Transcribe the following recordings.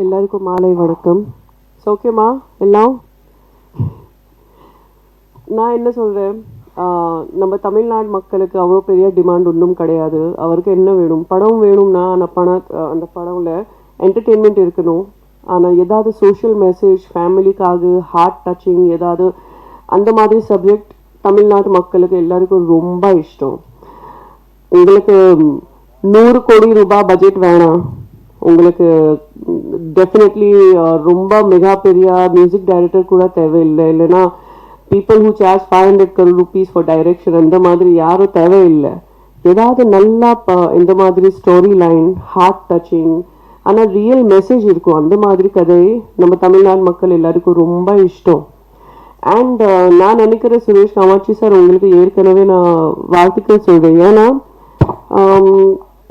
எல்லாருக்கும் மாலை வணக்கம். ஓகேம்மா எல்லாம்? நான் என்ன சொல்கிறேன், நம்ம தமிழ்நாடு மக்களுக்கு அவ்வளோ பெரிய டிமாண்ட் ஒன்றும் கிடையாது. அவருக்கு என்ன வேணும், படம் வேணும்னா அந்த படம்ல என்டர்டெயின்மெண்ட் இருக்கணும். ஆனால் ஏதாவது சோஷியல் மெசேஜ், ஃபேமிலிக்காக ஹார்ட் டச்சிங் ஏதாவது அந்த மாதிரி சப்ஜெக்ட் தமிழ்நாட்டு மக்களுக்கு எல்லாருக்கும் ரொம்ப இஷ்டம். உங்களுக்கு 100 கோடி ரூபாய் பட்ஜெட் வேணாம், உங்களுக்கு டெஃபினெட்லி ரொம்ப மெகா பெரிய மியூசிக் டைரக்டர் கூட தேவையில்லை. இல்லைன்னா people who charge 500 crore rupees for direction அந்த மாதிரி யாரும் தேவையில்லை. ஏதாவது நல்லா இந்த மாதிரி ஸ்டோரி லைன், ஹார்ட் டச்சிங், ஆனால் ரியல் மெசேஜ் இருக்கும் அந்த மாதிரி கதை நம்ம தமிழ்நாடு மக்கள் எல்லாருக்கும் ரொம்ப இஷ்டம். அண்ட் நான் நினைக்கிறேன் சுரேஷ் காமாட்சி சார் உங்களுக்கு ஏற்கனவே நான் வாழ்த்துக்கள் சொல்கிறேன். ஏன்னா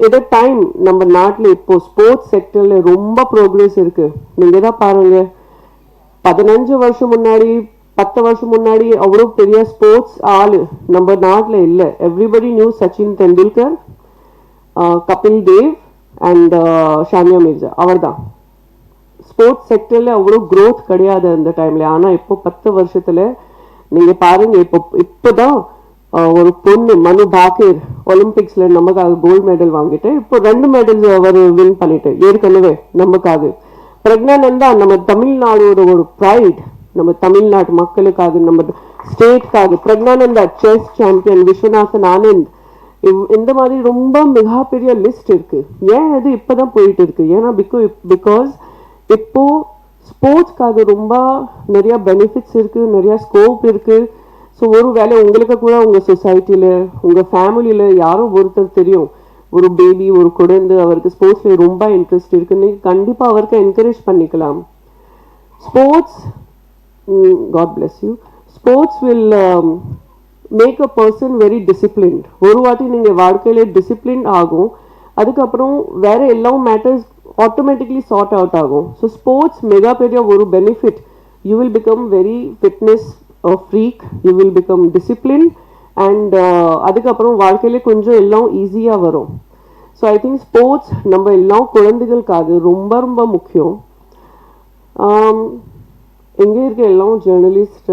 இதை டைம் நம்ம நாட்டில் இப்போ ஸ்போர்ட்ஸ் செக்டரில் ரொம்ப ப்ரோக்ரெஸ் இருக்குது. நீங்கள் தான் பாருங்கள், 15 வருஷம் முன்னாடி 10 வருஷம் முன்னாடி அவ்வளோ பெரிய ஸ்போர்ட்ஸ் ஆள் நம்ம நாட்டில் இல்லை. Everybody knew Sachin Tendulkar, Kapil Dev and Sania Mirza, அவர் தான். ஸ்போர்ட்ஸ் செக்டரில் அவ்வளோ க்ரோத் கிடையாது அந்த டைமில். ஆனால் இப்போ 10 வருஷத்தில் நீங்கள் பாருங்கள், இப்போ தான் ஒரு பொண்ணு மனு பாக்கர் ஒலிம்பிக்ஸில் நமக்காக கோல்டு மெடல் வாங்கிட்டு இப்போ 2 மெடல்ஸ் அவர் வின் பண்ணிட்டு ஏற்கனவே நமக்காக. பிரக்னானந்தா நம்ம தமிழ்நாடோட ஒரு ப்ரைட், நம்ம தமிழ்நாட்டு மக்களுக்காக, நம்ம ஸ்டேட்காக. பிரக்னானந்தா செஸ் சாம்பியன், விஸ்வநாதன் ஆனந்த், இந்த மாதிரி ரொம்ப மிகப்பெரிய லிஸ்ட் இருக்கு. ஏன் இது இப்போதான் போயிட்டு இருக்கு? ஏன்னா பிகாஸ் இப்போ ஸ்போர்ட்ஸ்க்காக ரொம்ப நிறைய பெனிஃபிட்ஸ் இருக்கு, நிறைய ஸ்கோப் இருக்கு. ஸோ ஒரு வேலை உங்களுக்கு கூட உங்கள் சொசைட்டியில், உங்கள் ஃபேமிலியில் யாரோ ஒருத்தர் தெரியும், ஒரு பேபி, ஒரு குழந்தை, அவருக்கு ஸ்போர்ட்ஸில் ரொம்ப இன்ட்ரெஸ்ட் இருக்குன்னு கண்டிப்பாக அவருக்கு என்கரேஜ் பண்ணிக்கலாம். Sports, god bless you, sports will make a person very disciplined. ஒரு வாட்டி நீங்கள் வாழ்க்கையில டிசிப்ளின் ஆகும், அதுக்கப்புறம் வேற எல்லாம் மேட்டர்ஸ் ஆட்டோமேட்டிக்லி சார்ட் அவுட் ஆகும். ஸோ ஸ்போர்ட்ஸ் மெகா பெரிய ஒரு benefit. You will become very fitness freak, you will become discipline and அதுக்கப்புறம் வாழ்க்கையில கொஞ்சம் எல்லாம் ஈஸியாக வரும். ஸோ ஐ திங்க் ஸ்போர்ட்ஸ் நம்ம எல்லாம் குழந்தைகளுக்காக ரொம்ப ரொம்ப முக்கியம். எங்கே இருக்க எல்லாம் ஜேர்னலிஸ்ட்,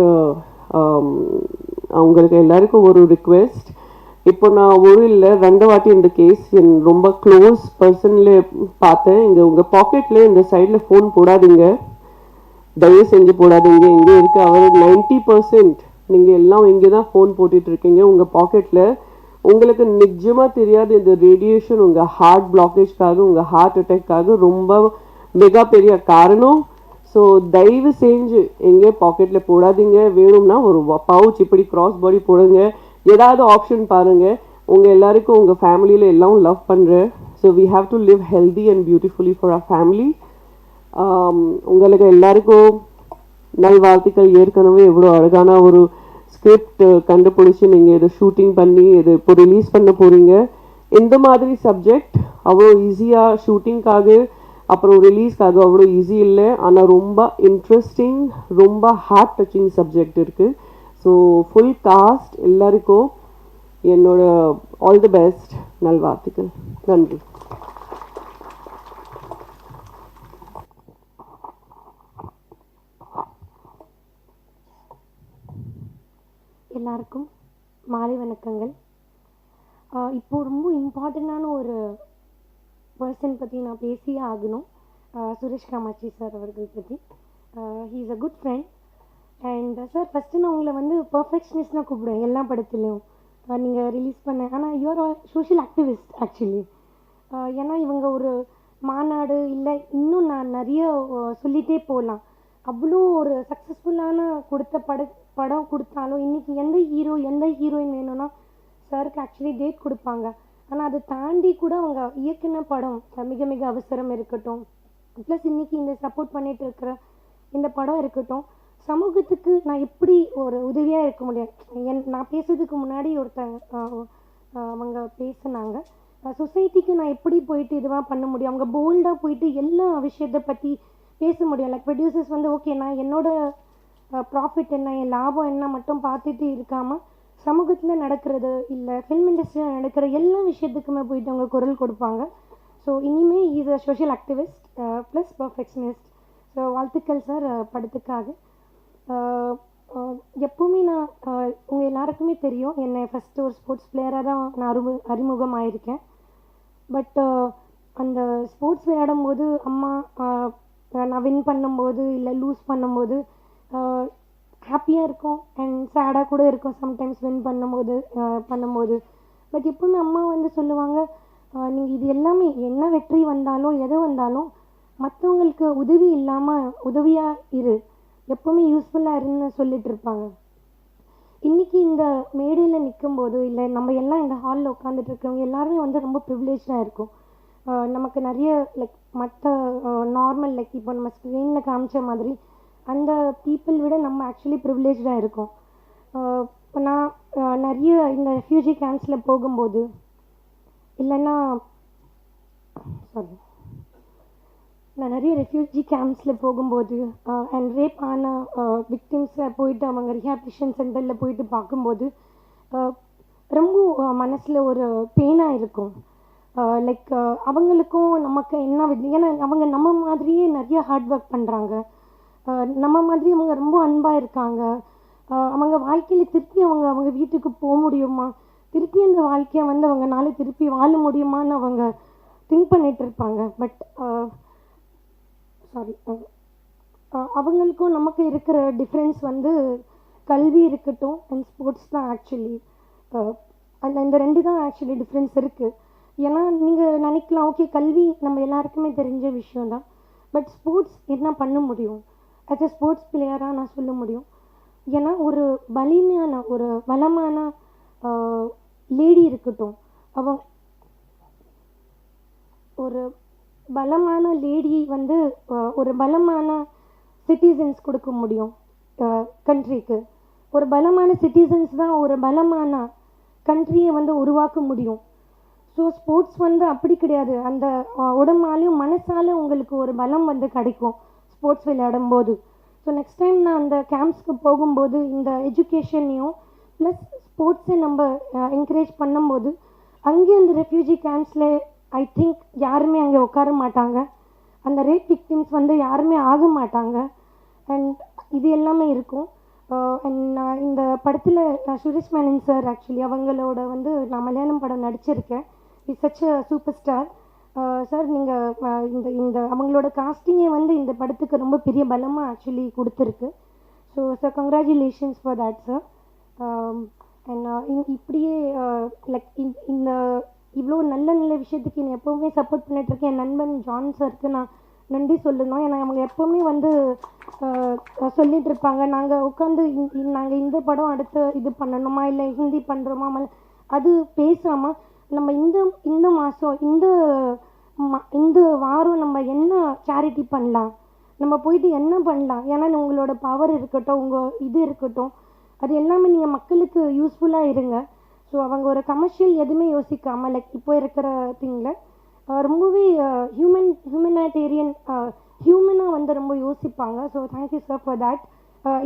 அவங்களுக்கு எல்லாருக்கும் ஒரு ரிக்வெஸ்ட். இப்போ நான் ஒரு இல்லை 2 வாட்டி இந்த கேஸ் என் ரொம்ப க்ளோஸ் பர்சன்ல பார்த்தேன். இங்கே உங்கள் பாக்கெட்டில் இந்த சைடில் ஃபோன் போடாதீங்க, தயவு செஞ்சு போடாதீங்க. இங்கே இருக்க அவர் 90% நீங்கள் எல்லாம் இங்கே தான் ஃபோன் போட்டுட்டு இருக்கீங்க உங்கள் பாக்கெட்டில். உங்களுக்கு நிஜமாக தெரியாது இந்த ரேடியேஷன் உங்கள் ஹார்ட் பிளாக்கேஜ்க்காக, உங்கள் ஹார்ட் அட்டாக்காக ரொம்ப மிக பெரிய காரணம். ஸோ தயவு செஞ்சு எங்கே பாக்கெட்டில் போடாதீங்க. வேணும்னா ஒரு பவுச் இப்படி கிராஸ் பாடி போடுங்க. ஏதாவது ஆப்ஷன் பாருங்கள். உங்கள் எல்லாருக்கும் உங்கள் ஃபேமிலியில் எல்லாம் லவ் பண்ணுறேன். So we have to live healthy and beautifully for our family. உங்களுக்கு எல்லாருக்கும் நல்வாழ்த்துக்கள். ஏற்கனவே எவ்வளோ அழகான ஒரு ஸ்கிரிப்ட் கண்டுபிடிச்சி நீங்கள் இதை ஷூட்டிங் பண்ணி இது இப்போ ரிலீஸ் பண்ண போகிறீங்க. இந்த மாதிரி சப்ஜெக்ட் அவ்வளோ ஈஸியாக ஷூட்டிங்காக அப்புறம் ரிலீஸ்க்காக அவ்வளோ ஈஸி இல்லை. ஆனால் ரொம்ப இன்ட்ரெஸ்டிங், ரொம்ப ஹார்ட் டச்சிங் சப்ஜெக்ட் இருக்குது. ஸோ ஃபுல் காஸ்ட் எல்லாருக்கும் என்னோட ஆல் தி பெஸ்ட், நல்வாழ்த்துக்கள். நன்றி. எல்லாருக்கும் மாலை வணக்கங்கள். இப்போது ரொம்ப இம்பார்ட்டண்ட்டான ஒரு பர்சன் பற்றி நான் பேசியே ஆகணும். சுரேஷ் காமாட்சி சார் அவர்கள் பற்றி. He is a good friend. And sir first நான் உங்களை பர்ஃபெக்ஷனிஸ்ட்னா கூப்பிடுவேன் எல்லா படத்துலையும். நீங்கள் ரிலீஸ் பண்ண, ஆனால் யூஆர் சோஷியல் ஆக்டிவிஸ்ட் ஆக்சுவலி. ஏன்னா இவங்க ஒரு மாநாடு இல்லை, இன்னும் நான் நிறைய சொல்லிகிட்டே போகலாம். அவ்வளோ ஒரு சக்ஸஸ்ஃபுல்லான படம் கொடுத்தாலும் இன்றைக்கி எந்த ஹீரோ எந்த ஹீரோயின் வேணும்னா சாருக்கு ஆக்சுவலி டேட் கொடுப்பாங்க. ஆனால் அதை தாண்டி கூட அவங்க இயக்குன படம் மிக மிக அவசரம் இருக்கட்டும், ப்ளஸ் இன்றைக்கி இந்த சப்போர்ட் பண்ணிகிட்டு இருக்கிற இந்த படம் இருக்கட்டும், சமூகத்துக்கு நான் எப்படி ஒரு உதவியாக இருக்க முடியும். நான் பேசுறதுக்கு முன்னாடி அவங்க பேசுனாங்க, சொசைட்டிக்கு நான் எப்படி போயிட்டு இதுவாக பண்ண முடியும். அவங்க போல்டாக போயிட்டு எல்லா விஷயத்தை பற்றி பேச முடியும். லைக் ப்ரொடியூசர்ஸ் ஓகே நான் என்னோட ப்ராஃபிட் என்ன, என் லாபம் என்ன மட்டும் பார்த்துட்டு இருக்காமல் சமூகத்தில் நடக்கிறது இல்லை ஃபில்ம் இண்டஸ்ட்ரியில் நடக்கிற எல்லா விஷயத்துக்குமே போயிட்டு அவங்க குரல் கொடுப்பாங்க. ஸோ இனிமே is a social activist plus perfectionist. So வாழ்த்துக்கள் சார் படத்துக்காக. எப்போவுமே நான் உங்கள் எல்லாருக்குமே தெரியும் என்னை ஃபஸ்ட்டு ஒரு ஸ்போர்ட்ஸ் பிளேயராக தான் நான் அறிமுகமாயிருக்கேன். பட் அந்த ஸ்போர்ட்ஸ் விளையாடும்போது அம்மா நான் வின் பண்ணும்போது இல்லை லூஸ் பண்ணும்போது ஹாப்பியாக இருக்கும் அண்ட் சேடாக கூட இருக்கும் சம்டைம்ஸ் வின் பண்ணும்போது. பட் எப்பவுமே அம்மா வந்து சொல்லுவாங்க, நீங்கள் இது எல்லாமே என்ன வெற்றி வந்தாலும் எது வந்தாலும் மற்றவங்களுக்கு உதவி இல்லாமல் உதவியாக இரு, எப்போவுமே யூஸ்ஃபுல்லாக இருன்னு சொல்லிட்டு இருப்பாங்க. இன்றைக்கி இந்த மேடையில் நிற்கும்போது இல்லை நம்ம எல்லாம் இந்த ஹாலில் உட்காந்துட்டு இருக்கவங்க எல்லாருமே வந்து ரொம்ப ப்ரிவிலேஜாக இருக்கும். நமக்கு நிறைய லைக் மற்ற நார்மல் லைக் இப்போ நம்ம ஸ்க்ரீனில் காமிச்ச மாதிரி அந்த பீப்புள் விட நம்ம ஆக்சுவலி ப்ரிவிலேஜாக இருக்கோம். இப்போ நான் நிறைய இந்த ரெஃப்யூஜி கேம்ப்ஸில் போகும்போது இல்லைன்னா நான் நிறைய ரெஃப்யூஜி கேம்ப்ஸில் போகும்போது அண்ட் ரேப் ஆன விக்டிம்ஸை போயிட்டு அவங்க ரிஹாபிலிட்டேஷன் சென்டரில் போயிட்டு பார்க்கும்போது ரொம்ப மனசில் ஒரு பெயினாக இருக்கும். லைக் அவங்களுக்கும் நமக்கு என்ன ஏன்னா அவங்க நம்ம மாதிரியே நிறைய ஹார்ட் ஒர்க் பண்ணுறாங்க, நம்ம மாதிரி அவங்க ரொம்ப அன்பாக இருக்காங்க. அவங்க வாழ்க்கையில் திருப்பி அவங்க வீட்டுக்கு போக முடியுமா, திருப்பி அந்த வாழ்க்கையை வந்து அவங்கனால திருப்பி வாழ முடியுமான்னு அவங்க திங்க் பண்ணிகிட்டு இருப்பாங்க. பட் அவங்களுக்கும் நமக்கு இருக்கிற டிஃப்ரென்ஸ் வந்து கல்வி இருக்கட்டும் அண்ட் ஸ்போர்ட்ஸ் தான் ஆக்சுவலி. அந்த இந்த ரெண்டு தான் ஆக்சுவலி டிஃப்ரென்ஸ் இருக்குது. ஏன்னா நீங்கள் நினைக்கலாம் ஓகே கல்வி நம்ம எல்லாருக்குமே தெரிஞ்ச விஷயம்தான், பட் ஸ்போர்ட்ஸ் என்ன பண்ண முடியும் ஆஸ் எ ஸ்போர்ட்ஸ் பிளேயராக நான் சொல்ல முடியும். ஏன்னா ஒரு வலிமையான ஒரு பலமான லேடி இருக்கட்டும், அவங்க ஒரு பலமான லேடி வந்து ஒரு பலமான சிட்டிசன்ஸ் கொடுக்க முடியும் கண்ட்ரிக்கு. ஒரு பலமான சிட்டிசன்ஸ் தான் ஒரு பலமான கண்ட்ரியை வந்து உருவாக்க முடியும். ஸோ ஸ்போர்ட்ஸ் வந்து அப்படி கிடையாது, அந்த உடம்பாலையும் மனசாலும் உங்களுக்கு ஒரு பலம் வந்து கிடைக்கும் ஸ்போர்ட்ஸ் விளையாடும்போது. ஸோ நெக்ஸ்ட் டைம் நான் அந்த கேம்ப்ஸ்க்கு போகும்போது இந்த எஜுகேஷனையும் ப்ளஸ் ஸ்போர்ட்ஸை நம்ம என்கரேஜ் பண்ணும்போது அங்கே அந்த ரெஃப்யூஜி கேம்ப்ஸில் ஐ திங்க் யாருமே அங்கே உட்கார மாட்டாங்க, அந்த ரேப் விக்டிம்ஸ் வந்து யாருமே ஆக மாட்டாங்க அண்ட் இது எல்லாமே இருக்கும். அண்ட் நான் இந்த படத்தில் சுரேஷ் மேனன் சார் ஆக்சுவலி அவங்களோட வந்து நான் மலையாளம் படம் நடிச்சிருக்கேன். Is such a superstar sir. நீங்கள் இந்த அவங்களோட காஸ்டிங்கே வந்து இந்த படத்துக்கு ரொம்ப பெரிய பலமாக ஆக்சுவலி கொடுத்துருக்கு. So sir congratulations for that sir. And இப்படியே லைக் இந்த இவ்வளோ நல்ல நல்ல விஷயத்துக்கு என்னை எப்போவுமே சப்போர்ட் பண்ணிகிட்ருக்கேன் என் நண்பன் ஜான் சாருக்கு நான் நன்றி சொல்லணும். ஏன்னா அவங்க எப்போவுமே வந்து சொல்லிகிட்டு இருப்பாங்க, நாங்கள் உட்காந்து நாங்கள் இந்த படம் அடுத்து இது பண்ணணுமா இல்லை ஹிந்தி பண்ணுறோமா, அது பேசாமல் நம்ம இந்த மாதம் இந்த வாரம் நம்ம என்ன சேரிட்டி பண்ணலாம், நம்ம போயிட்டு என்ன பண்ணலாம், ஏன்னா உங்களோட பவர் இருக்கட்டும் உங்கள் இது இருக்கட்டும் அது எல்லாமே நீங்கள் மக்களுக்கு யூஸ்ஃபுல்லாக இருங்க. ஸோ அவங்க ஒரு கமர்ஷியல் எதுவுமே யோசிக்காமல் லைக் இப்போ இருக்கிற திங்கில் ரொம்பவே ஹியூமனிட்டேரியன் ஹியூமனாக வந்து ரொம்ப யோசிப்பாங்க. So thank you sir for that.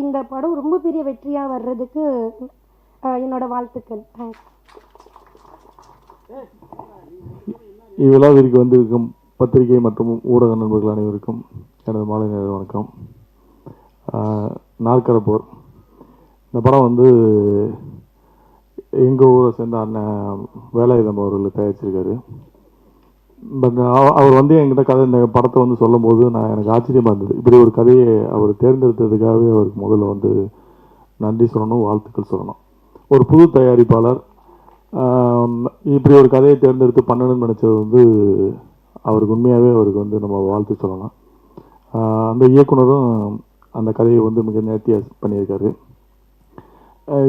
இந்த படம் ரொம்ப பெரிய வெற்றியாக வர்றதுக்கு என்னோட வாழ்த்துக்கள். தேங்க்ஸ். இவ்விழாவிற்கு வந்திருக்கும் பத்திரிகை மற்றும் ஊடக நண்பர்கள் அனைவருக்கும் எனது மாலை நேர வணக்கம். நாற்கரப்போர் இந்த படம் வந்து எங்கள் ஊரை சேர்ந்த அண்ணன் வேலாயுதம் அவர்கள் தயாரிச்சிருக்காரு. பட் அவர் வந்து என்கிட்ட கதை இந்த படத்தை வந்து சொல்லும் போது எனக்கு ஆச்சரியமாக இருந்தது. இப்படி ஒரு கதையை அவர் தேர்ந்தெடுத்ததுக்காகவே அவருக்கு முதல்ல வந்து நன்றி சொல்லணும், வாழ்த்துக்கள் சொல்லணும். ஒரு புது தயாரிப்பாளர் இப்படி ஒரு கதையை தேர்ந்தெடுத்து பண்ணணும்னு நினச்சது வந்து அவருக்கு உண்மையாகவே அவருக்கு வந்து நம்ம வாழ்த்து சொல்லலாம். அந்த இயக்குனரும் அந்த கதையை வந்து மிக நேர்த்தியாக பண்ணியிருக்காரு.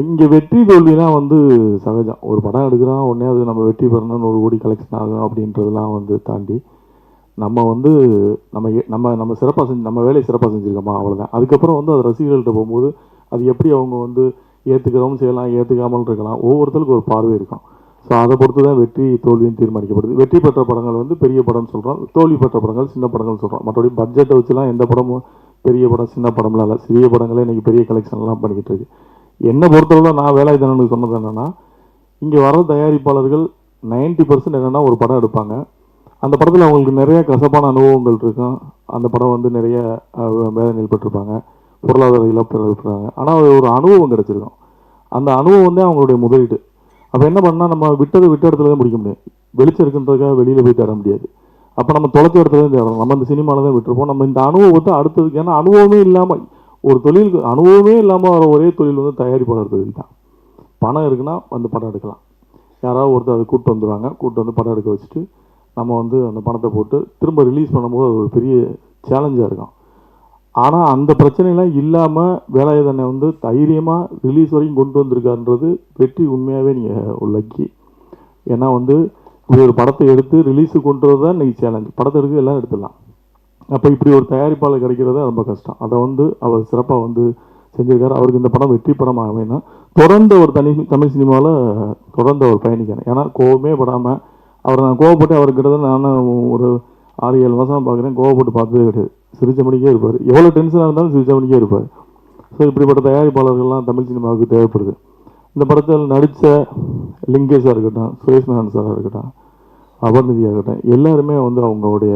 இங்கே வெற்றி தோல்விலாம் வந்து சகஜம். ஒரு படம் எடுக்கிறோம் உடனே அது நம்ம வெற்றி பெறணும்னு 1 கோடி கலெக்ஷன் ஆகும் அப்படின்றதெல்லாம் வந்து தாண்டி நம்ம வந்து நம்ம சிறப்பாக நம்ம வேலையை சிறப்பாக செஞ்சுருக்கோமா அவ்வளோதான். அதுக்கப்புறம் வந்து அது ரசிகர்கள்ட்ட போகும்போது அது எப்படி அவங்க வந்து ஏற்றுக்கிறவங்க செய்யலாம், ஏற்றுக்காமல் இருக்கலாம், ஒவ்வொருத்தருக்கும் ஒரு பார்வை இருக்கும். ஸோ அதை பொறுத்து தான் வெற்றி தோல்வியும் தீர்மானிக்கப்படுது. வெற்றி பெற்ற படங்கள் வந்து பெரிய படம்னு சொல்கிறோம், தோல்வி பெற்ற படங்கள் சின்ன படங்கள் சொல்கிறோம். மற்றபடி பட்ஜெட்டை வச்சுலாம் எந்த படமும் பெரிய படம் சின்ன படம்லாம் இல்லை. சிறிய படங்களே இன்றைக்கி பெரிய கலெக்ஷன்லாம் பண்ணிக்கிட்டு இருக்கு. என்னை பொறுத்தளவு நான் வேலாயுதனுக்கு சொன்னது என்னென்னா, இங்கே வர தயாரிப்பாளர்கள் 90% என்னென்னா ஒரு படம் எடுப்பாங்க, அந்த படத்தில் அவங்களுக்கு நிறைய கசப்பான அனுபவங்கள் இருக்கும். அந்த படம் வந்து நிறைய வேதனைகள் பட்டிருப்பாங்க, பொருளாதார இழப்பு இருப்பாங்க. ஆனால் ஒரு அனுபவம் கிடச்சிருக்கும். அந்த அனுபவம் வந்து அவங்களுடைய முதலீடு. அப்போ என்ன பண்ணால் நம்ம விட்ட இடத்துல தான் முடிக்க முடியும். வெளிச்சம் இருக்குன்றதுக்காக வெளியில் போய் தேட முடியாது. அப்போ நம்ம தொலைச்ச இடத்துல தான் தேடணும். நம்ம இந்த சினிமாவில் தான் விட்டுருப்போம். நம்ம இந்த அனுபவத்தை அடுத்ததுக்கு, ஏன்னா அனுபவமே இல்லாமல் ஒரு தொழிலுக்கு அனுபவமே இல்லாமல் வர ஒரே தொழில் வந்து தயாரிப்பாளர் தொழில் தான். பணம் இருக்குன்னா வந்து படம் எடுக்கலாம். யாராவது ஒருத்தர் அதை கூப்பிட்டு வந்துடுவாங்க, கூப்பிட்டு வந்து படம் எடுக்க வச்சுட்டு நம்ம வந்து அந்த பணத்தை போட்டு திரும்ப ரிலீஸ் பண்ணும்போது அது ஒரு பெரிய சேலஞ்சாக இருக்கும். ஆனால் அந்த பிரச்சனைலாம் இல்லாமல் வேலாயுதனை வந்து தைரியமாக ரிலீஸ் வரைக்கும் கொண்டு வந்திருக்காருன்றது வெற்றி. உண்மையாகவே நீங்கள் லக்கி. ஏன்னா வந்து இப்படி ஒரு படத்தை எடுத்து ரிலீஸுக்கு கொண்டு வரது தான் இன்றைக்கி சேலஞ்ச். படத்தை எடுக்க எல்லாம் எடுத்துடலாம். அப்போ இப்படி ஒரு தயாரிப்பாளர் கிடைக்கிறது ரொம்ப கஷ்டம். அதை வந்து அவர் சிறப்பாக வந்து செஞ்சிருக்காரு. அவருக்கு இந்த படம் வெற்றி படமாக வேணும்னா தொடர்ந்து ஒரு தமிழ் சினிமாவில் தொடர்ந்து அவர் பயணிக்கணும். ஏன்னா கோவமே படாமல் அவரை நான் கோவப்பட்டு அவர்கிட்ட நான் ஒரு 6-7 மாதம் பார்க்குறேன். கோவப்பட்டு பார்த்ததே கிடையாது. சிரிச்ச மணிக்கே இருப்பார். எவ்வளோ டென்ஷனாக இருந்தாலும் சிரிச்ச மணிக்கே இருப்பார். ஸோ இப்படிப்பட்ட தயாரிப்பாளர்கள்லாம் தமிழ் சினிமாவுக்கு தேவைப்படுது. இந்த படத்தில் நடித்த லிங்கேஷாக இருக்கட்டும், சுரேஷ் மேனன் சாராக இருக்கட்டும், அபர்நிதியாக இருக்கட்டும், எல்லாருமே வந்து அவங்களுடைய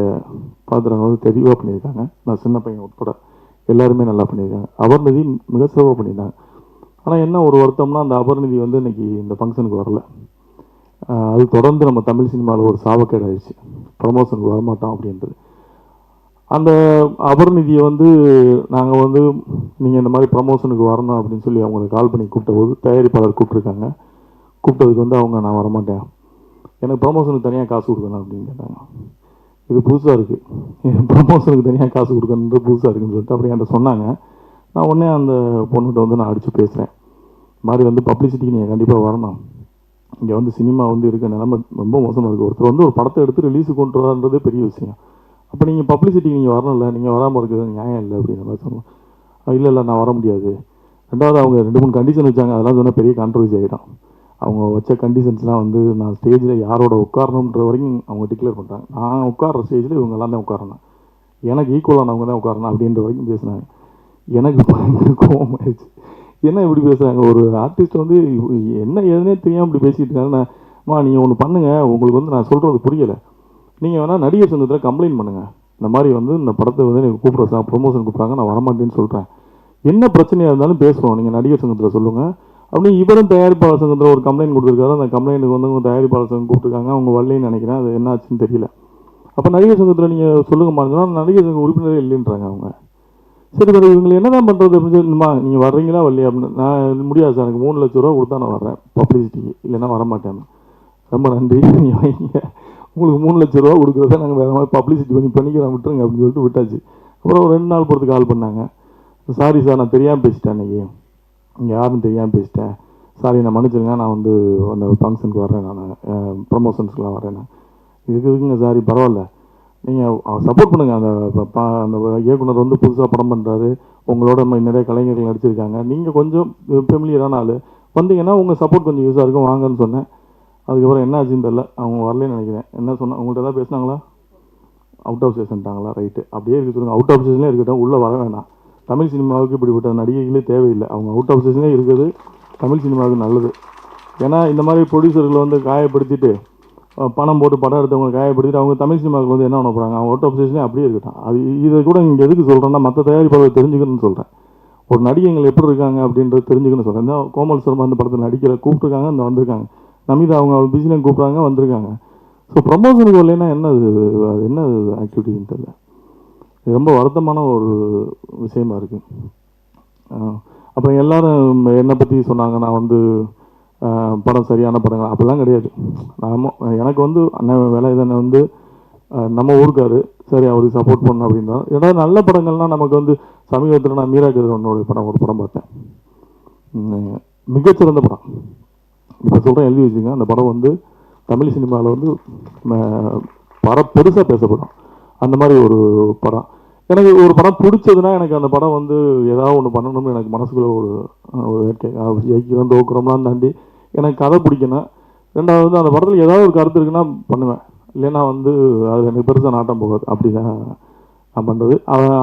பாத்திரங்கள் வந்து தெளிவாக பண்ணியிருக்காங்க. நான் சின்ன பையன் உட்பட எல்லாருமே நல்லா பண்ணியிருக்காங்க. அபர்நிதி மிக சிறப்பாக பண்ணியிருந்தாங்க. ஆனால் என்ன ஒரு வருத்தம்னா அந்த அபர்நிதி வந்து இன்றைக்கி இந்த ஃபங்க்ஷனுக்கு வரல. அது தொடர்ந்து நம்ம தமிழ் சினிமாவில் ஒரு சாபக்கேடு ஆயிடுச்சு. ப்ரமோஷனுக்கு வரமாட்டோம் அப்படின்றது. அந்த அபர்நிதியை வந்து நாங்கள் வந்து நீங்கள் இந்த மாதிரி ப்ரமோஷனுக்கு வரணும் அப்படின்னு சொல்லி அவங்களுக்கு கால் பண்ணி கூப்பிட்ட போது தயாரிப்பாளர் கூப்பிட்ருக்காங்க. கூப்பிட்டதுக்கு வந்து அவங்க நான் வரமாட்டேன், எனக்கு ப்ரமோஷனுக்கு தனியாக காசு கொடுக்கணும் அப்படின்னு கேட்டாங்க. இது புதுசாக இருக்குது, ப்ரமோஷனுக்கு தனியாக காசு கொடுக்கணுன்றது புதுசாக இருக்குன்னு சொல்லிட்டு அப்படி என்கிட்ட சொன்னாங்க. நான் உடனே அந்த பொண்ணுகிட்ட வந்து நான் அடித்து பேசுகிறேன். இது மாதிரி வந்து பப்ளிசிட்டிக்கு நீங்கள் கண்டிப்பாக வரணும். இங்கே வந்து சினிமா வந்து இருக்க நிலைமை ரொம்ப மோசமாக இருக்குது. ஒருத்தர் வந்து ஒரு படத்தை எடுத்து ரிலீஸுக்கு கொண்டு வரான்றதே பெரிய விஷயம். அப்போ நீங்கள் பப்ளிசிட்டிக்கு நீங்கள் வரணும்ல, நீங்கள் வராமல் இருக்கிறது நியாயம் இல்லை அப்படின்ற மாதிரி சொன்னோம். இல்லை நான் வர முடியாது. ரெண்டாவது அவங்க 2-3 கண்டிஷன் வச்சாங்க. அதெல்லாம் சொன்னால் பெரிய கான்ட்ரவர்சி ஆகிடும். அவங்க வச்ச கண்டிஷன்ஸ்லாம் வந்து நான் ஸ்டேஜில் யாரோட உட்காரணுன்ற வரைக்கும் அவங்க டிக்ளேர் பண்ணிட்டாங்க. நான் உட்கார்ற ஸ்டேஜில் இவங்கெல்லாம் தான் உட்காரணும், எனக்கு ஈக்குவலானவங்க தான் உட்காரணும் அப்படின்ற வரைக்கும் பேசினாங்க. எனக்கு பயங்கர கோவம் ஆயிடுச்சு. என்ன இப்படி பேசுகிறாங்க? ஒரு ஆர்டிஸ்ட் வந்து என்ன ஏதுனே தெரியாமல் இப்படி பேசிகிட்டு இருக்காங்கன்னா, நீங்கள் ஒன்று பண்ணுங்கள், உங்களுக்கு வந்து நான் சொல்கிறது புரியலை, நீங்கள் வேணால் நடிகர் சங்கத்தில் கம்ப்ளைண்ட் பண்ணுங்கள். இந்த மாதிரி வந்து இந்த படத்தை வந்து நீங்கள் கூப்பிட்ற ப்ரொமோஷன் கூப்பிட்றாங்க, நான் வரமாட்டேன்னு சொல்கிறேன். என்ன பிரச்சனையாக இருந்தாலும் பேசுவோம், நீங்கள் நடிகர் சங்கத்தில் சொல்லுங்கள் அப்படின்னு. இவரும் தயாரிப்பாளர் சங்கத்தில் ஒரு கம்ப்ளைண்ட் கொடுத்துருக்காரு. அந்த கம்ப்ளைண்ட்டுக்கு வந்து உங்கள் தயாரிப்பாளர் சங்கம் கூப்பிட்டுருக்காங்க. அவங்க வரலன்னு நினைக்கிறேன். அது என்ன ஆச்சுன்னு தெரியல. அப்போ நடிகர் சங்கத்தில் நீங்கள் சொல்லுங்கம்மா சொன்னால் நடிகர் சங்க உறுப்பினரே இல்லைன்றாங்க அவங்க. சரி சார், இவங்களை என்ன தான் பண்ணுறது அப்படின்னு சொல்லிமா, நீங்கள் வர்றீங்களா வரலையா அப்படின்னு. நான் முடியாது சார், எனக்கு 3 லட்ச ரூபா கொடுத்தா நான் வர்றேன் பப்ளிசிட்டிக்கு, இல்லைன்னா வரமாட்டேன். ரொம்ப நன்றி, நீங்கள் வைங்க, உங்களுக்கு 3 லட்ச ரூபா கொடுக்குறத நாங்கள் வேறு மாதிரி பப்ளிசிட்டி பண்ணிக்கிறோம், விட்டுருங்க அப்படின்னு சொல்லிட்டு விட்டாச்சு. அப்புறம் ஒரு 2 நாள் பொறுத்து கால் பண்ணாங்க. சாரி சார், நான் தெரியாமல் பேசிட்டேன், அன்றைக்கி இங்கே யாரும் தெரியாமல் பேசிட்டேன், சாரி நான் மன்னிச்சிருங்க, நான் வந்து அந்த ஃபங்க்ஷனுக்கு வர்றேன், நான் ப்ரமோஷன்ஸ்க்குலாம் வரேன். நான் இதுக்கு இருக்குங்க சாரி, பரவாயில்ல, நீங்கள் சப்போர்ட் பண்ணுங்கள். அந்த இயக்குனர் வந்து புதுசாக படம் பண்ணுறாரு, உங்களோட நிறைய கலைஞர்கள் நடிச்சிருக்காங்க, நீங்கள் கொஞ்சம் ஃபெமிலியரான ஆள், வந்தீங்கன்னா உங்கள் சப்போர்ட் கொஞ்சம் யூஸாக இருக்கும், வாங்கன்னு சொன்னேன். அதுக்கப்புறம் என்ன ஆச்சுன்னு தெரில, அவங்க வரலன்னு நினைக்கிறேன். என்ன சொன்னால் உங்கள்கிட்ட ஏதாவது பேசினாங்களா? அவுட் ஆஃப் ஸ்டேஷன்ட்டாங்களா? ரைட்டு, அப்படியே இருக்க சொல்லுங்கள். அவுட் ஆஃப் ஸ்டேஷன்லேயே இருக்கட்டும், உள்ளே வர வேணாம். தமிழ் சினிமாவுக்கு இப்படிப்பட்ட நடிகைகளே தேவையில்லை. அவங்க அவுட் ஆஃப் ஸ்டேஷனே இருக்குது தமிழ் சினிமாவுக்கு நல்லது. ஏன்னா இந்த மாதிரி ப்ரொடியூசர்களை வந்து காயப்படுத்திட்டு பணம் போட்டு படம் எடுத்தவங்க காயப்படுத்திட்டு அவங்க தமிழ் சினிமாவுக்கு வந்து என்ன பண்ண போகிறாங்க? அவங்க அவுட் ஆஃப் ஸ்டேஷனே அப்படியே இருக்கட்டும். அது இதை கூட இங்கே எதுக்கு சொல்கிறேன்னா, மற்ற தயாரிப்பாளர் தெரிஞ்சுக்கணும்னு சொல்கிறேன். ஒரு நடிகைகள் எப்படி இருக்காங்க அப்படின்றது தெரிஞ்சுக்கணும்னு சொல்கிறேன். இந்த கோமல் சர்மா அந்த படத்தில் நடிக்கிற கூப்பிட்டுருக்காங்க, இந்த வந்திருக்காங்க. நமிதா அவங்க பிஸிலையும் கூப்பிட்றாங்க, வந்திருக்காங்க. ஸோ ப்ரமோஷனுக்கு வரலைன்னா என்ன அது என்ன ஆக்டிவிட்டின்னு தெரியல. இது ரொம்ப வருத்தமான ஒரு விஷயமா இருக்குது. அப்புறம் எல்லோரும் என்னை பற்றி சொன்னாங்க, நான் வந்து படம் சரியான படங்கள் அப்படிலாம் கிடையாது. எனக்கு வந்து அண்ணன் வேலாயுதனை வந்து நம்ம ஊருக்காரு, சரி அவருக்கு சப்போர்ட் பண்ணணும் அப்படின்னா. ஏன்னா நல்ல படங்கள்னால் நமக்கு வந்து சமீபத்தில் நான் மீரா கதிரவனோட ஒரு படம் பார்த்தேன், மிகச்சிறந்த படம். இப்போ சொல்கிறேன், எழுதி வச்சுங்க. அந்த படம் வந்து தமிழ் சினிமாவில் வந்து பெருசாக பேசப்படும். அந்த மாதிரி ஒரு படம். எனக்கு ஒரு படம் பிடிச்சதுன்னா எனக்கு அந்த படம் வந்து ஏதாவது ஒன்று பண்ணணும்னு எனக்கு மனசுக்குள்ளே ஒரு ஜெயிக்கிறோம் தோக்குறோம்லாம் தாண்டி எனக்கு கதை பிடிக்கணும். ரெண்டாவது வந்து அந்த படத்தில் ஏதாவது ஒரு கருத்து இருக்குன்னா பண்ணுவேன், இல்லைன்னா வந்து அது எனக்கு பெருசாக நாட்டம் போகாது. அப்படி தான் நான் பண்ணுறது.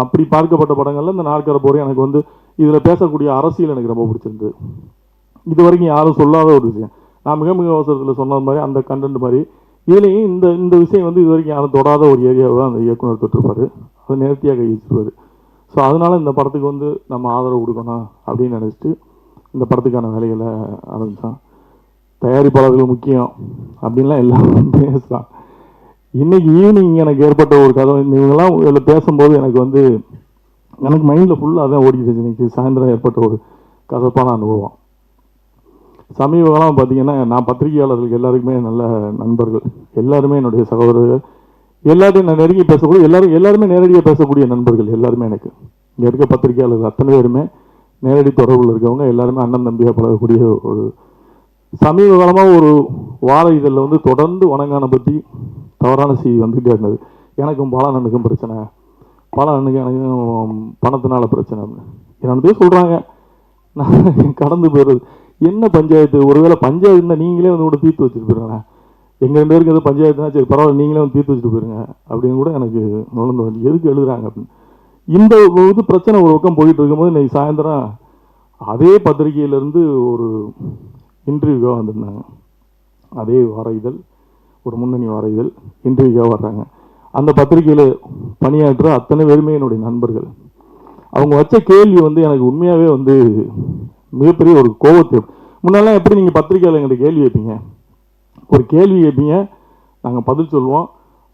அப்படி பார்க்கப்பட்ட படங்களில் இந்த நாற்கரை போகிறேன் எனக்கு வந்து இதில் பேசக்கூடிய அரசியல் எனக்கு ரொம்ப பிடிச்சிருந்தது. இது வரைக்கும் யாரும் சொல்லாத ஒரு விஷயம். நான் மிக அவசரத்தில் சொன்னது மாதிரி அந்த கண்டென்ட் மாதிரி இதுலேயும் இந்த இந்த விஷயம் வந்து இது வரைக்கும் யாரும் தொடாத ஒரு ஏரியாவை தான் அந்த இயக்குனர் தொட்டிருப்பார். அதை நேர்த்தியாக கை வச்சிருப்பார். ஸோ அதனால் இந்த படத்துக்கு வந்து நம்ம ஆதரவு கொடுக்கணும் அப்படின்னு நினச்சிட்டு இந்த படத்துக்கான வேலைகளை ஆரம்பித்தான். தயாரிப்பாளர்கள் முக்கியம் அப்படின்லாம் எல்லாம் பேசலாம். இன்றைக்கி ஈவினிங் எனக்கு ஏற்பட்ட ஒரு கதை, இவங்கெல்லாம் இதில் பேசும்போது எனக்கு மைண்டில் ஃபுல்லாக தான் ஓடிக்கிட்டு. இன்றைக்கி சாயந்தரம் ஏற்பட்ட ஒரு கசப்பான அனுபவம். சமீப காலம் பார்த்தீங்கன்னா, நான் பத்திரிகையாளர்களுக்கு எல்லாருக்குமே நல்ல நண்பர்கள், எல்லாருமே என்னுடைய சகோதரர்கள், எல்லாத்தையும் நான் நெருங்கி பேசக்கூடிய எல்லாருமே நேரடியாக பேசக்கூடிய நண்பர்கள் எல்லாருமே. எனக்கு இங்கே இருக்க பத்திரிகையாளர்கள் அத்தனை பேருமே நேரடி தொடர்பில் இருக்கவங்க, எல்லாருமே அண்ணன் தம்பியாக பழகக்கூடிய ஒரு சமீப காலமாக ஒரு வார இதழில் வந்து தொடர்ந்து வணங்கானை பற்றி தவறான செய்தி வந்துகிட்டே இருந்தது. எனக்கும் பாலண்ணனுக்கும் பிரச்சனை, பாலண்ணனுக்கு எனக்கும் பணத்தினால பிரச்சனை அப்படின்னு என்னன்னு சொல்கிறாங்க. நான் கடந்து போயிடுறது. என்ன பஞ்சாயத்து? ஒருவேளை பஞ்சாயத்துனா நீங்களே வந்து கூட தீர்த்து வச்சுட்டு போயிருங்க. எங்கள் 2 பேருக்கு எது பஞ்சாயத்துனா சரி பரவாயில்ல, நீங்களே வந்து தீர்த்து வச்சுட்டு போயிருங்க அப்படின்னு கூட எனக்கு நுழைந்து வந்து எதுக்கு எழுதுறாங்க அப்படின்னு. இந்த இது பிரச்சனை ஒரு பக்கம் போயிட்டு இருக்கும்போது இன்னைக்கு சாயந்தரம் அதே பத்திரிகையிலேருந்து ஒரு இன்டர்வியூவாக வந்திருந்தாங்க. அதே வார இதழ், ஒரு முன்னணி வார இதழ் இன்டர்வியூவாக வர்றாங்க. அந்த பத்திரிகையில் பணியாற்ற அத்தனை பேருமே என்னுடைய நண்பர்கள். அவங்க வச்ச கேள்வி வந்து எனக்கு உண்மையாகவே வந்து மிகப்பெரிய ஒரு கோபத்தை. முன்னெல்லாம் எப்படி நீங்கள் பத்திரிகையில் எங்கள்கிட்ட கேள்வி வைப்பீங்க, ஒரு கேள்வி கேட்பீங்க, நாங்கள் பதில் சொல்லுவோம்,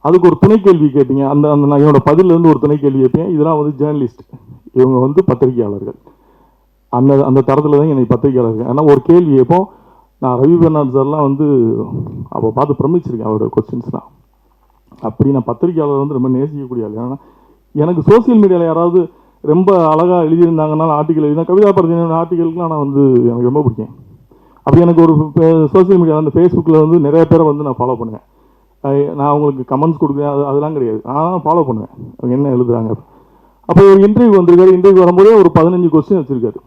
அதுக்கு ஒரு துணை கேள்வி கேட்பீங்க, அந்த அந்த நான் என்னோட பதிலேருந்து ஒரு துணை கேள்வி கேட்பேன். இதெல்லாம் வந்து ஜேர்னலிஸ்ட், இவங்க வந்து பத்திரிகையாளர்கள். அந்த அந்த தரத்தில் தான் எனக்கு பத்திரிகையாளர்கள். ஆனால் ஒரு கேள்வி கேட்போம். நான் ரவி பெர்னாட் சார்லாம் வந்து அப்போ பார்த்து பிரமிச்சிருக்கேன் அவரோட கொஸ்டின்ஸ்லாம். அப்படி நான் பத்திரிகையாளர் வந்து ரொம்ப நேசிக்கக்கூடிய ஆள். ஏன்னா எனக்கு சோசியல் மீடியாவில் யாராவது ரொம்ப அழகாக எழுதியிருந்தாங்கன்னா, ஆர்டிக்கல் எழுதினா, கவிதா பரதின ஆர்டிக்கலுக்குலாம் நான் வந்து எனக்கு ரொம்ப பிடிக்கும். அப்படி எனக்கு ஒரு சோசியல் மீடியா அந்த ஃபேஸ்புக்கில் வந்து நிறைய பேரை வந்து நான் ஃபாலோ பண்ணுவேன். நான் அவங்களுக்கு கமெண்ட்ஸ் கொடுக்குறேன், அதெல்லாம் கிடையாது, நான் ஃபாலோ பண்ணுவேன் அவங்க என்ன எழுதுறாங்க. அப்போ ஒரு இன்டர்வியூ வந்திருக்காரு. இன்டர்வியூ வரும்போதே ஒரு 15 கொஸ்டின் வச்சுருக்காரு.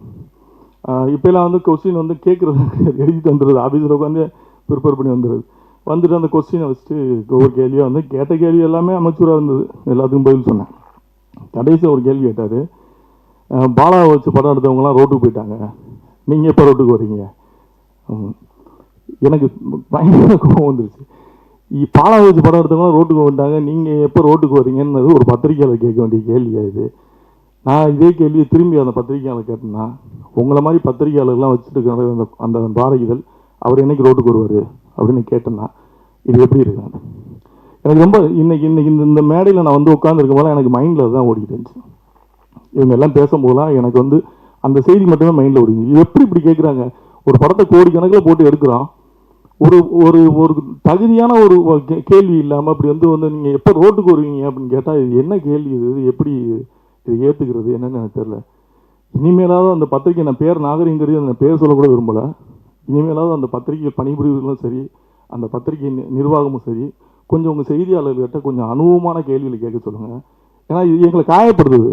இப்போலாம் வந்து கொஸ்டின் வந்து கேட்குறது எழுதிட்டு வந்துடுது, ஆஃபீஸில் உட்காந்து ப்ரிப்பேர் பண்ணி வந்துட்டு அந்த கொஸ்டினை வச்சுட்டு ஒவ்வொரு கேள்வியாக வந்து கேட்ட கேள்வி எல்லாமே அமைச்சூராக இருந்தது. எல்லாத்துக்கும் பதில் சொன்னேன். கடைசியில் ஒரு கேள்வி கேட்டார். பாலாவை வச்சு படம் எடுத்தவங்களாம் ரோட்டுக்கு போயிட்டாங்க, நீங்கள் எப்போ ரோட்டுக்கு வரீங்க? எனக்கு பயங்கர கோபம் வந்துருச்சு. பாலாவை வச்சு படம் எடுத்தவங்களாம் ரோட்டுக்கு வந்துட்டாங்க, நீங்கள் எப்போ ரோட்டுக்கு வரீங்கன்னு ஒரு பத்திரிகையாளர் கேட்க வேண்டிய கேள்வியாக இது. நான் இதே கேள்வியை திரும்பி அந்த பத்திரிகையாளர் கேட்டேன்னா, உங்களை மாதிரி பத்திரிகையாளர்லாம் வச்சுட்டு இருக்கிற அந்த பாரதிதழ் அவர் என்னைக்கு ரோட்டுக்கு வருவார் அப்படின்னு கேட்டேன்னா இது எப்படி இருக்காது? எனக்கு ரொம்ப இன்னைக்கு இந்த மேடையில் நான் வந்து உட்காந்துருக்கும் போது எனக்கு மைண்டில் தான் ஓடிக்கிட்டு இருந்துச்சு. இவங்க எல்லாம் பேசும்போதெல்லாம் எனக்கு வந்து அந்த செய்தி மட்டுமே மைண்டில் ஓடிச்சு. இது எப்படி இப்படி கேட்குறாங்க? ஒரு படத்தை கோடிக்கணக்கில் போட்டு எடுக்கிறோம், ஒரு ஒரு ஒரு தகுதியான ஒரு கேள்வி இல்லாமல் அப்படி வந்து நீங்கள் எப்போ ரோட்டுக்கு வருவீங்க அப்படின்னு கேட்டால் இது என்ன கேள்வி? இது எப்படி இது ஏற்றுக்கிறது என்னன்னு எனக்கு தெரியல. இனிமேலாவது அந்த பத்திரிகை, நான் பேர் நாகரிகங்கிறது அந்த பேர் சொல்லக்கூட விரும்பலை, இனிமேலாவது அந்த பத்திரிகை பணிபுரிவர்களும் சரி, அந்த பத்திரிகை நிர்வாகமும் சரி, கொஞ்சம் உங்கள் செய்தியாளர்கிட்ட கொஞ்சம் அனுபவமான கேள்விகளை கேட்க சொல்லுங்கள். ஏன்னா இது எங்களை காயப்படுத்துது.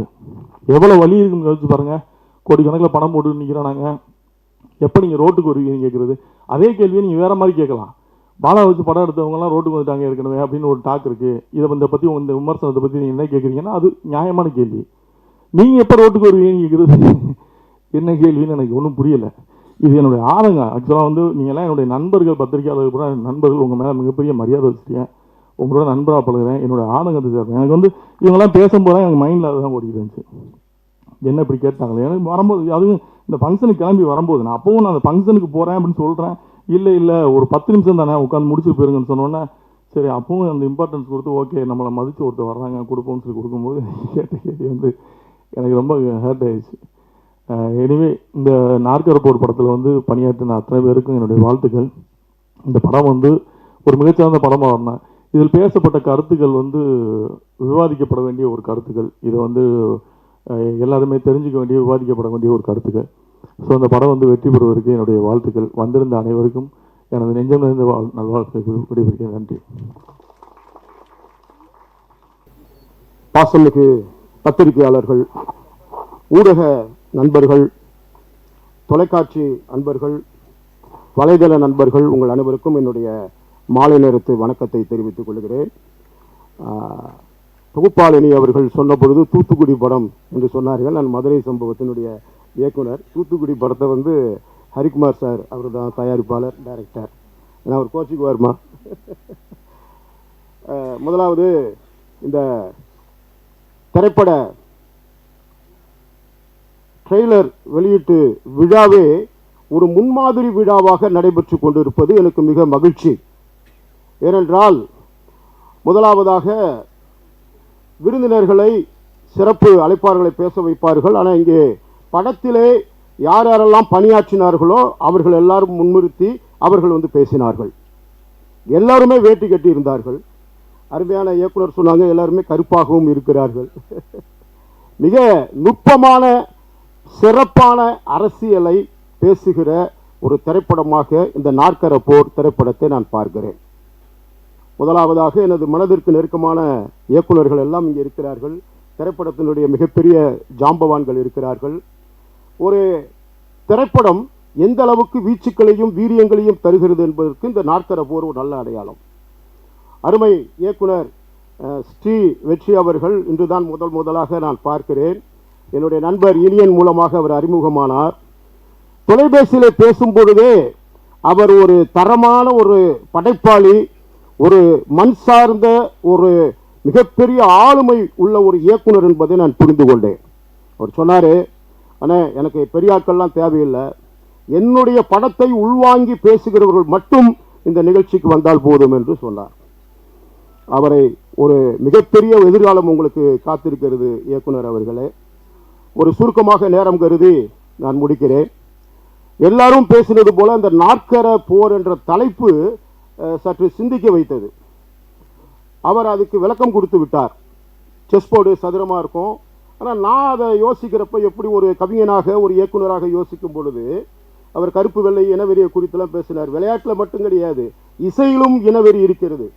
எவ்வளோ வலி இருக்குன்னு யோசிச்சு பாருங்கள். கோடிக்கணக்கில் பணம் போட்டு நிற்கிறோம் நாங்கள், எப்போ நீங்கள் ரோட்டுக்கு வருவீங்கன்னு கேட்குறது. அதே கேள்வியை நீங்கள் வேறு மாதிரி கேட்கலாம். பாலா வச்சு படம் எடுத்தவங்கலாம் ரோட்டுக்கு வந்துட்டாங்க ஏற்கனவே அப்படின்னு ஒரு டாக் இருக்குது. இதை பற்றி இந்த விமர்சனத்தை பற்றி நீங்கள் என்ன கேட்குறீங்கன்னா அது நியாயமான கேள்வி. நீங்கள் எப்போ ரோட்டுக்கு வருவீங்கன்னு கேட்குறது என்ன கேள்வின்னு எனக்கு ஒன்றும் புரியலை. இது என்னுடைய ஆதங்கம். ஆக்சுவலாக வந்து நீங்கள்லாம் என்னுடைய நண்பர்கள், பத்திரிகையாளர்கள் கூட நண்பர்கள், உங்கள் மேலே மிகப்பெரிய மரியாதை வச்சுருக்கேன், உங்களோட நண்பராக பழகுறேன். என்னுடைய ஆதங்கத்தை சேர்ப்பேன். எனக்கு வந்து இவங்கெல்லாம் பேசும்போது தான் எனக்கு மைண்டில் அதுதான் ஓடிட்டு இருந்துச்சு. என்ன இப்படி கேட்டாங்களே எனக்கு வரும்போது, அதுவும் இந்த ஃபங்க்ஷனுக்கு கிளம்பி வரும்போது நான் அப்பவும் நான் அந்த ஃபங்க்ஷனுக்கு போகிறேன் அப்படின்னு சொல்கிறேன். இல்லை ஒரு 10 நிமிஷம் தானே உட்காந்து முடிச்சு போயிருங்கன்னு சொன்னோன்னே சரி அப்பவும் அந்த இம்பார்ட்டன்ஸ் கொடுத்து ஓகே நம்மளை மதித்து ஒருத்தர் வர்றாங்க கொடுப்போம்னு சொல்லி கொடுக்கும்போது கேட்ட கேள்வி வந்து எனக்கு ரொம்ப ஹேர்ட் ஆகிடுச்சு. எனிவே இந்த நாற்கரப்போர் படத்தில் வந்து பணியாற்றின அத்தனை பேருக்கும் என்னுடைய வாழ்த்துக்கள். இந்த படம் வந்து ஒரு மிகச்சிறந்த படமாக வரணும். இதில் பேசப்பட்ட கருத்துக்கள் வந்து விவாதிக்கப்பட வேண்டிய ஒரு கருத்துக்கள். இதை வந்து எல்லாருமே தெரிஞ்சுக்க வேண்டிய, விவாதிக்கப்பட வேண்டிய ஒரு கருத்துக்கள். ஸோ அந்த படம் வந்து வெற்றி பெறுவதற்கு என்னுடைய வாழ்த்துக்கள். வந்திருந்த அனைவருக்கும் எனது நெஞ்சம் நிறைந்த நல்வாழ்த்துக்கள். விடைபெறுகிறேன். நன்றி. பாசமிகு பத்திரிகையாளர்கள், ஊடக நண்பர்கள், தொலைக்காட்சி நண்பர்கள், வலைதள நண்பர்கள், உங்கள் அனைவருக்கும் என்னுடைய மாலை நேரத்து வணக்கத்தை தெரிவித்துக் கொள்கிறேன். தொகுப்பாளினி அவர்கள் சொன்ன பொழுது தூத்துக்குடி படம் என்று சொன்னார்கள். நான் மதுரை சம்பவத்தினுடைய இயக்குனர். தூத்துக்குடி படத்தை வந்து ஹரிக்குமார் சார் அவர் தான் தயாரிப்பாளர், டைரக்டர். ஏன்னா அவர் கோச்சிக்கு வருமா முதலாவது இந்த திரைப்பட ட்ரெய்லர் வெளியீட்டு விழாவே ஒரு முன்மாதிரி விழாவாக நடைபெற்று கொண்டிருப்பது எனக்கு மிக மகிழ்ச்சி. ஏனென்றால் முதலாவதாக விருந்தினர்களை சிறப்பு அழைப்பார்களை பேச வைப்பார்கள். ஆனால் இங்கே படத்திலே யார் யாரெல்லாம் பணியாற்றினார்களோ அவர்கள் எல்லாரும் முன்னிறுத்தி அவர்கள் பேசினார்கள். எல்லாருமே வேட்டி கட்டி இருந்தார்கள். அருமையான இயக்குனர் சொன்னாங்க, எல்லாருமே கருப்பாகவும் இருக்கிறார்கள். மிக நுட்பமான சிறப்பான அரசியலை பேசுகிற ஒரு திரைப்படமாக இந்த நாற்கர போர் திரைப்படத்தை நான் பார்க்கிறேன். முதலாவதாக எனது மனதிற்கு நெருக்கமான இயக்குனர்கள் எல்லாம் இங்கே இருக்கிறார்கள். திரைப்படத்தினுடைய மிகப்பெரிய ஜாம்பவான்கள் இருக்கிறார்கள். ஒரு திரைப்படம் எந்த அளவுக்கு வீச்சுக்களையும் வீரியங்களையும் தருகிறது என்பதற்கு இந்த நாற்கர போர் ஒரு நல்ல அடையாளம். அருமை இயக்குனர் ஸ்ரீ வெற்றி அவர்கள் இன்றுதான் முதலாக நான் பார்க்கிறேன். என்னுடைய நண்பர் இனியன் மூலமாக அவர் அறிமுகமானார். தொலைபேசியில் பேசும் பொழுதே அவர் ஒரு தரமான ஒரு படைப்பாளி, ஒரு மண் சார்ந்த ஒரு மிகப்பெரிய ஆளுமை உள்ள ஒரு இயக்குனர் என்பதை நான் புரிந்து கொண்டேன். அவர் சொன்னார், அண்ணே எனக்கு பெரிய ஆட்கள்லாம் தேவையில்லை, என்னுடைய படத்தை உள்வாங்கி பேசுகிறவர்கள் மட்டும் இந்த நிகழ்ச்சிக்கு வந்தால் போதும் என்று சொன்னார். அவரை ஒரு மிகப்பெரிய எதிர்காலம் உங்களுக்கு காத்திருக்கிறது இயக்குனர் அவர்களே. ஒரு சுருக்கமாக நேரம் கருதி நான் முடிக்கிறேன். எல்லாரும் பேசினது போல அந்த நாற்கர போர் என்ற தலைப்பு சற்று சிந்திக்க வைத்தது. அவர் அதுக்கு விளக்கம் கொடுத்து விட்டார். செஸ் போர்டு சதுரமாக இருக்கும். ஆனால் நான் அதை யோசிக்கிறப்ப எப்படி ஒரு கவிஞனாக ஒரு இயக்குனராக யோசிக்கும் பொழுது அவர் கருப்பு வெள்ளை இனவெறியை குறித்தெல்லாம் பேசினார். விளையாட்டில் மட்டும் கிடையாது, இசையிலும் இனவெறி இருக்கிறது.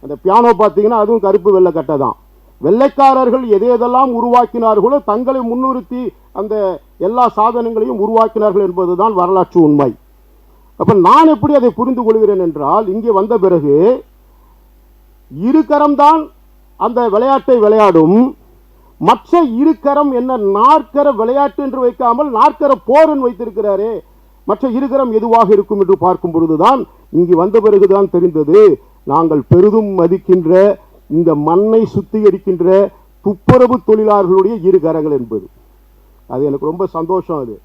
அந்த பியானோ பார்த்தீங்கன்னா அதுவும் கருப்பு வெள்ளை கட்டை தான். வெள்ளைக்காரர்கள் எதையெல்லாம் உருவாக்கினார்களோ தங்களை முன்னிறுத்தி அந்த எல்லா சாதனங்களையும் உருவாக்கினார்கள் என்பதுதான் வரலாற்று உண்மை. அப்ப நான் எப்படி அதை புரிந்து கொள்கிறேன் என்றால், இங்கே வந்த பிறகு இரு கரம்தான் அந்த விளையாட்டை விளையாடும். மற்ற இரு கரம் என்ன நாற்கர விளையாட்டு என்று வைக்காமல் நாற்கர போர் என்று வைத்திருக்கிறாரே, மற்ற இருகரம் எதுவாக இருக்கும் என்று பார்க்கும் பொழுதுதான் இங்கு வந்த பிறகுதான் தெரிந்தது, நாங்கள் பெரிதும் மதிக்கின்ற இந்த மண்ணை சுத்திகரிக்கின்ற துப்புரவு தொழிலாளர்களுடைய இரு கரங்கள் என்பது. அது எனக்கு ரொம்ப சந்தோஷம். அது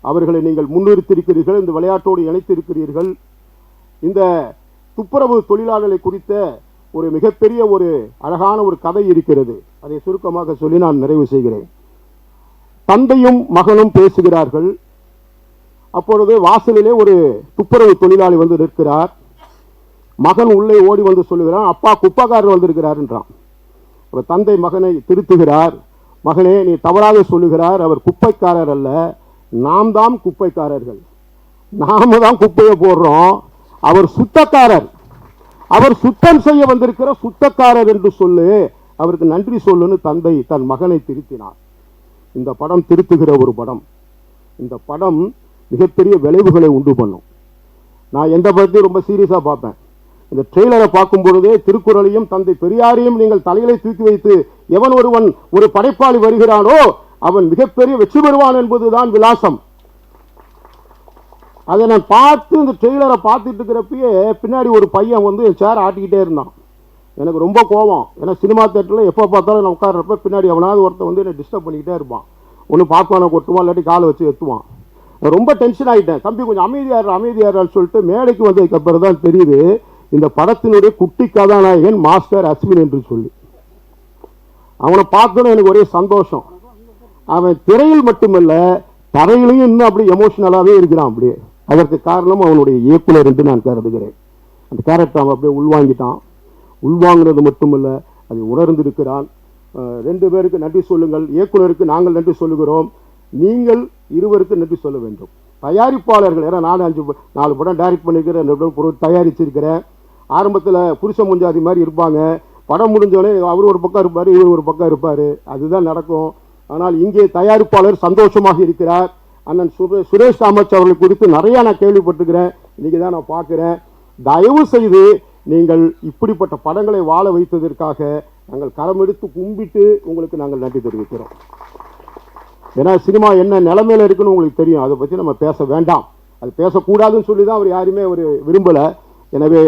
அவர்களை நீங்கள் முன்னிறுத்திருக்கிறீர்கள், இந்த விளையாட்டோடு இணைத்திருக்கிறீர்கள். இந்த துப்புரவு தொழிலாளர்களை குறித்த ஒரு மிகப்பெரிய ஒரு அழகான ஒரு கதை இருக்கிறது. அதை சுருக்கமாக சொல்லி நான் நிறைவு செய்கிறேன். தந்தையும் மகனும் பேசுகிறார்கள். அப்பொழுது வாசலிலே ஒரு துப்புரவு தொழிலாளி நிற்கிறார். மகன் உள்ளே ஓடி சொல்லுகிறான், அப்பா குப்பைக்காரர் வந்திருக்கிறார் என்றான். அப்ப தந்தை மகனை திருத்துகிறார். மகனே, நீ தவறாக சொல்லுகிறார், அவர் குப்பைக்காரர் அல்ல, நாம் தான் குப்பைக்காரர்கள், நாம தான் குப்பையை போடுறோம், அவர் சுத்தக்காரர், அவர் சுத்தம் செய்ய வந்திருக்கிற சுத்தக்காரர் என்று சொல்லு, அவருக்கு நன்றி சொல்லுன்னு தந்தை தன் மகனை திருத்தினார். இந்த படம் திருத்துகிற ஒரு படம். இந்த படம் மிகப்பெரிய விளைவுகளை உண்டு பண்ணும். நான் எந்த படத்தையும் ரொம்ப சீரியஸாக பார்ப்பேன். இந்த ட்ரெய்லரை பார்க்கும் பொழுதே திருக்குறளையும் தந்தை பெரியாரையும் நீங்கள் தலையிலே தூக்கி வைத்து எவன் ஒருவன் ஒரு படைப்பாளி வருகிறானோ அவன் மிகப்பெரிய வெற்றி பெறுவான் என்பதுதான் விலாசம். அதை நான் பார்த்து இந்த ட்ரெய்லரை பார்த்துட்டு இருக்கிறப்பயே பின்னாடி ஒரு பையன் என் சேர் ஆட்டிக்கிட்டே இருந்தான். எனக்கு ரொம்ப கோபம். ஏன்னா சினிமா தேட்டரில் எப்போ பார்த்தாலும் நான் உட்கார்றப்ப பின்னாடி அவனாவது ஒருத்தன் என்னை டிஸ்டர்ப் பண்ணிக்கிட்டே இருப்பான். ஒன்று பாப்பானை கொட்டுவான், இல்லாட்டி காலை வச்சு எத்துவான். ரொம்ப டென்ஷன் ஆகிட்டேன். தம்பி கொஞ்சம் அமைதியாரான்னு சொல்லிட்டு மேடைக்கு வந்ததுக்கப்புறம் தான் தெரியுது இந்த படத்தினுடைய குட்டி கதாநாயகன் மாஸ்டர் அஸ்வின் என்று சொல்லி. அவனை பார்த்தோன்னு எனக்கு ஒரே சந்தோஷம். அவன் திரையில் மட்டுமல்ல தரையிலையும் இன்னும் அப்படி எமோஷனலாகவே இருக்கிறான். அப்படியே அதற்கு காரணம் அவனுடைய இயக்குனர் என்று நான் கருதுகிறேன். அந்த கேரக்டர் அவன் அப்படியே உள்வாங்கிட்டான். உள்வாங்கினது மட்டுமல்ல, அதை உணர்ந்திருக்கிறான். 2 பேருக்கு நன்றி சொல்லுங்கள். இயக்குனருக்கு நாங்கள் நன்றி சொல்லுகிறோம், நீங்கள் இருவருக்கு நன்றி சொல்ல வேண்டும். தயாரிப்பாளர்கள், ஏன்னா நான் 4 படம் டைரக்ட் பண்ணியிருக்கிறேன், 2 படம் தயாரிச்சிருக்கிறேன். ஆரம்பத்தில் புருஷ முஞ்சாதி மாதிரி இருப்பாங்க. படம் முடிஞ்சோடனே அவர் ஒரு பக்கம் இருப்பார், இவர் ஒரு பக்கம் இருப்பார். அதுதான் நடக்கும். ஆனால் இங்கே தயாரிப்பாளர் சந்தோஷமாக இருக்கிறார். அண்ணன் சுரேஷ் காமத் அவர்கள் குறித்து நிறையா நான் கேள்விப்பட்டுக்கிறேன். இன்றைக்கி தான் நான் பார்க்குறேன். தயவு செய்து நீங்கள் இப்படிப்பட்ட படங்களை வாழ வைத்ததற்காக நாங்கள் கரம் எடுத்து கும்பிட்டு உங்களுக்கு நாங்கள் நன்றி தெரிவிக்கிறோம். ஏன்னா சினிமா என்ன நிலைமையில் இருக்குன்னு உங்களுக்கு தெரியும். அதை பற்றி நம்ம பேச வேண்டாம், அது பேசக்கூடாதுன்னு சொல்லி தான் அவர் யாருமே விரும்பலை. எனவே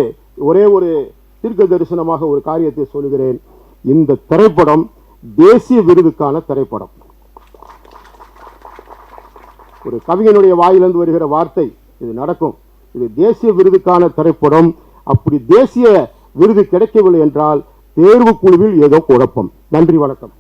ஒரே ஒரு தீர்க்க தரிசனமாக ஒரு காரியத்தை சொல்கிறேன். இந்த திரைப்படம் தேசிய விருதுக்கான திரைப்படம். ஒரு கவிஞனுடைய வாயிலிருந்து வருகிற வார்த்தை, இது நடக்கும். இது தேசிய விருதுக்கான திரைப்படம். அப்படி தேசிய விருது கிடைக்கவில்லை என்றால் தேர்வு குழுவில் ஏதோ குழப்பம். நன்றி, வணக்கம்.